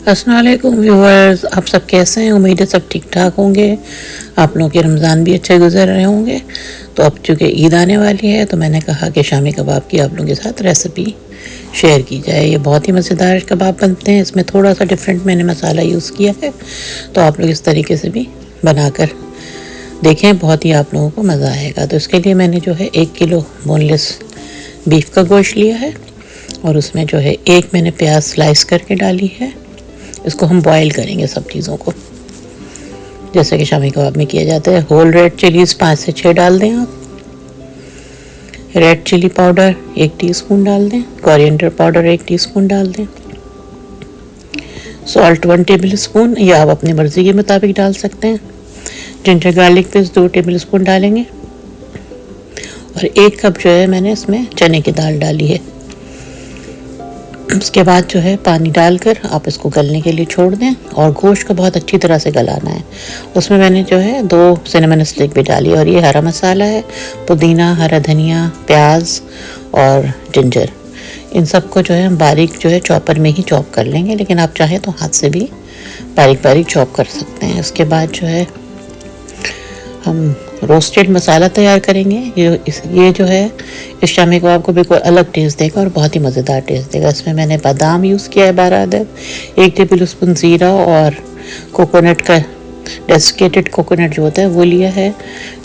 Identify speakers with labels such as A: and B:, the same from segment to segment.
A: अस्सलाम वालेकुम व्यूअर्स, आप सब कैसे हैं? उम्मीद है सब ठीक ठाक होंगे। आप लोगों के रमज़ान भी अच्छे गुजर रहे होंगे। तो अब चूँकि ईद आने वाली है तो मैंने कहा कि शामी कबाब की आप लोगों के साथ रेसिपी शेयर की जाए। ये बहुत ही मज़ेदार कबाब बनते हैं। इसमें थोड़ा सा डिफरेंट मैंने मसाला यूज़ किया है, तो आप लोग इस तरीके से भी बनाकर देखें, बहुत ही आप लोगों को मज़ा आएगा। तो इसके लिए मैंने जो है 1 किलो बोनलेस बीफ का गोश्त लिया है और उसमें जो है एक मैंने प्याज स्लाइस करके डाली है। इसको हम बॉईल करेंगे सब चीज़ों को, जैसे कि शामी कबाब में किया जाता है। होल रेड चिलीज़ 5 से 6 डाल दें आप। रेड चिली पाउडर 1 टीस्पून डाल दें। कोरिएंडर पाउडर 1 टीस्पून डाल दें। सॉल्ट 1 टेबल स्पून, या आप अपनी मर्ज़ी के मुताबिक डाल सकते हैं। Ginger garlic paste 2 table spoon डालेंगे और 1 कप जो है मैंने इसमें चने की दाल डाली है। उसके बाद जो है पानी डालकर आप इसको गलने के लिए छोड़ दें और गोश्त को बहुत अच्छी तरह से गलाना है। उसमें मैंने जो है 2 सिनेमन स्टिक भी डाली और ये हरा मसाला है, पुदीना, हरा धनिया, प्याज और जिंजर। इन सबको जो है हम बारीक जो है चॉपर में ही चॉप कर लेंगे, लेकिन आप चाहें तो हाथ से भी बारीक बारीक चॉप कर सकते हैं। उसके बाद जो है हम रोस्टेड मसाला तैयार करेंगे। ये जो है इस शामी कबाब को बिल्कुल अलग टेस्ट देगा और बहुत ही मज़ेदार टेस्ट देगा। इसमें मैंने बादाम यूज़ किया है 12 अदद, 1 टेबल स्पून ज़ीरा और कोकोनट का डेसिकेटेड कोकोनट जो होता है वो लिया है।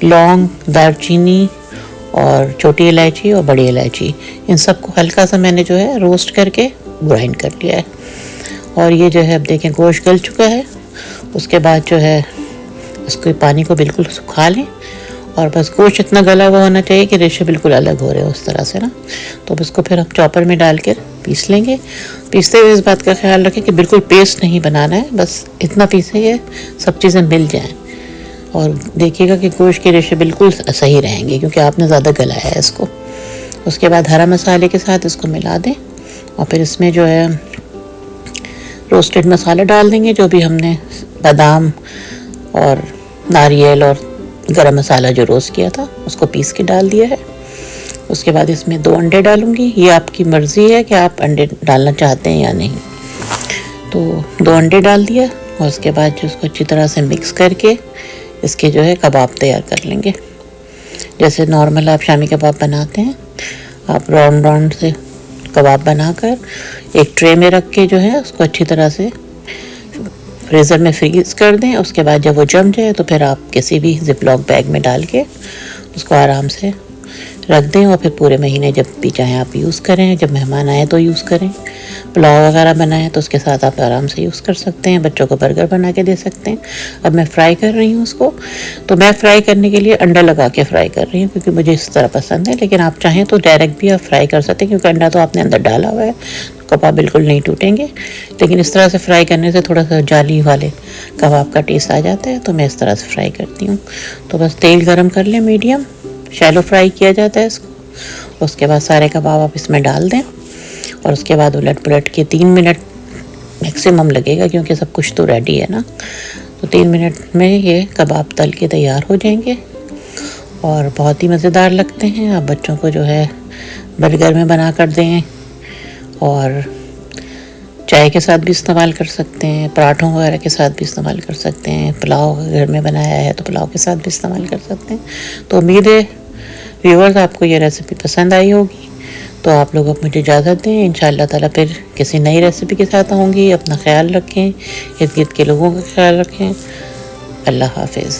A: लौंग, दालचीनी और छोटी इलायची और बड़ी इलायची, इन सबको हल्का सा मैंने जो है रोस्ट करके ग्राइंड कर लिया है। और ये जो है अब देखें गोश्त गल चुका है। उसके बाद जो है इसको पानी को बिल्कुल सुखा लें और बस गोश्त इतना गला हुआ होना चाहिए कि रेशे बिल्कुल अलग हो रहे हो उस तरह से ना। तो अब इसको फिर हम चॉपर में डाल कर पीस लेंगे। पीसते हुए इस बात का ख्याल रखें कि बिल्कुल पेस्ट नहीं बनाना है, बस इतना पीसेंगे सब चीज़ें मिल जाएं। और देखिएगा कि गोश्त के रेशे बिल्कुल सही रहेंगे क्योंकि आपने ज़्यादा गलाया है इसको। उसके बाद हरा मसाले के साथ इसको मिला दें और फिर इसमें जो है रोस्टेड मसाला डाल देंगे, जो भी हमने बादाम और नारियल और गरम मसाला जो रोस्ट किया था उसको पीस के डाल दिया है। उसके बाद इसमें 2 अंडे डालूंगी। ये आपकी मर्ज़ी है कि आप अंडे डालना चाहते हैं या नहीं। तो 2 अंडे डाल दिया और उसके बाद जो उसको अच्छी तरह से मिक्स करके इसके जो है कबाब तैयार कर लेंगे। जैसे नॉर्मल आप शामी कबाब बनाते हैं, आप राउंड राउंड से कबाब बनाकर एक ट्रे में रख के जो है उसको अच्छी तरह से फ्रीज़र में फ्रीज़ कर दें। उसके बाद जब वो जम जाए तो फिर आप किसी भी ज़िपलॉक बैग में डाल के उसको आराम से रख दें और फिर पूरे महीने जब भी चाहें आप यूज़ करें। जब मेहमान आए तो यूज़ करें। पुलाव वगैरह बनाएं तो उसके साथ आप आराम से यूज़ कर सकते हैं। बच्चों को बर्गर बना के दे सकते हैं। अब मैं फ्राई कर रही हूँ उसको, तो मैं फ्राई करने के लिए अंडा लगा के फ्राई कर रही हूँ क्योंकि मुझे इस तरह पसंद है। लेकिन आप चाहें तो डायरेक्ट भी आप फ्राई कर सकते हैं क्योंकि अंडा तो आपने अंदर डाला हुआ है, कबाब बिल्कुल नहीं टूटेंगे। लेकिन इस तरह से फ्राई करने से थोड़ा सा जाली वाले कबाब का टेस्ट आ जाता है, तो मैं इस तरह से फ्राई करती हूँ। तो बस तेल गरम कर लें, मीडियम शैलो फ्राई किया जाता है इसको। उसके बाद सारे कबाब आप इसमें डाल दें और उसके बाद उलट पुलट के 3 मिनट मैक्सिमम लगेगा क्योंकि सब कुछ तो रेडी है ना। तो 3 मिनट में ये कबाब तल के तैयार हो जाएंगे और बहुत ही मज़ेदार लगते हैं। आप बच्चों को जो है बर्गर में बना कर दें और चाय के साथ भी इस्तेमाल कर सकते हैं, पराठों वगैरह के साथ भी इस्तेमाल कर सकते हैं। पुलाव घर में बनाया है तो पुलाव के साथ भी इस्तेमाल कर सकते हैं। तो उम्मीद है व्यूअर्स आपको ये रेसिपी पसंद आई होगी। तो आप लोग अब मुझे इजाज़त दें। इंशाअल्लाह ताला फिर किसी नई रेसिपी के साथ आऊँगी। अपना ख्याल रखें, इर्द गिर्द के लोगों का ख्याल रखें। अल्लाह हाफिज़।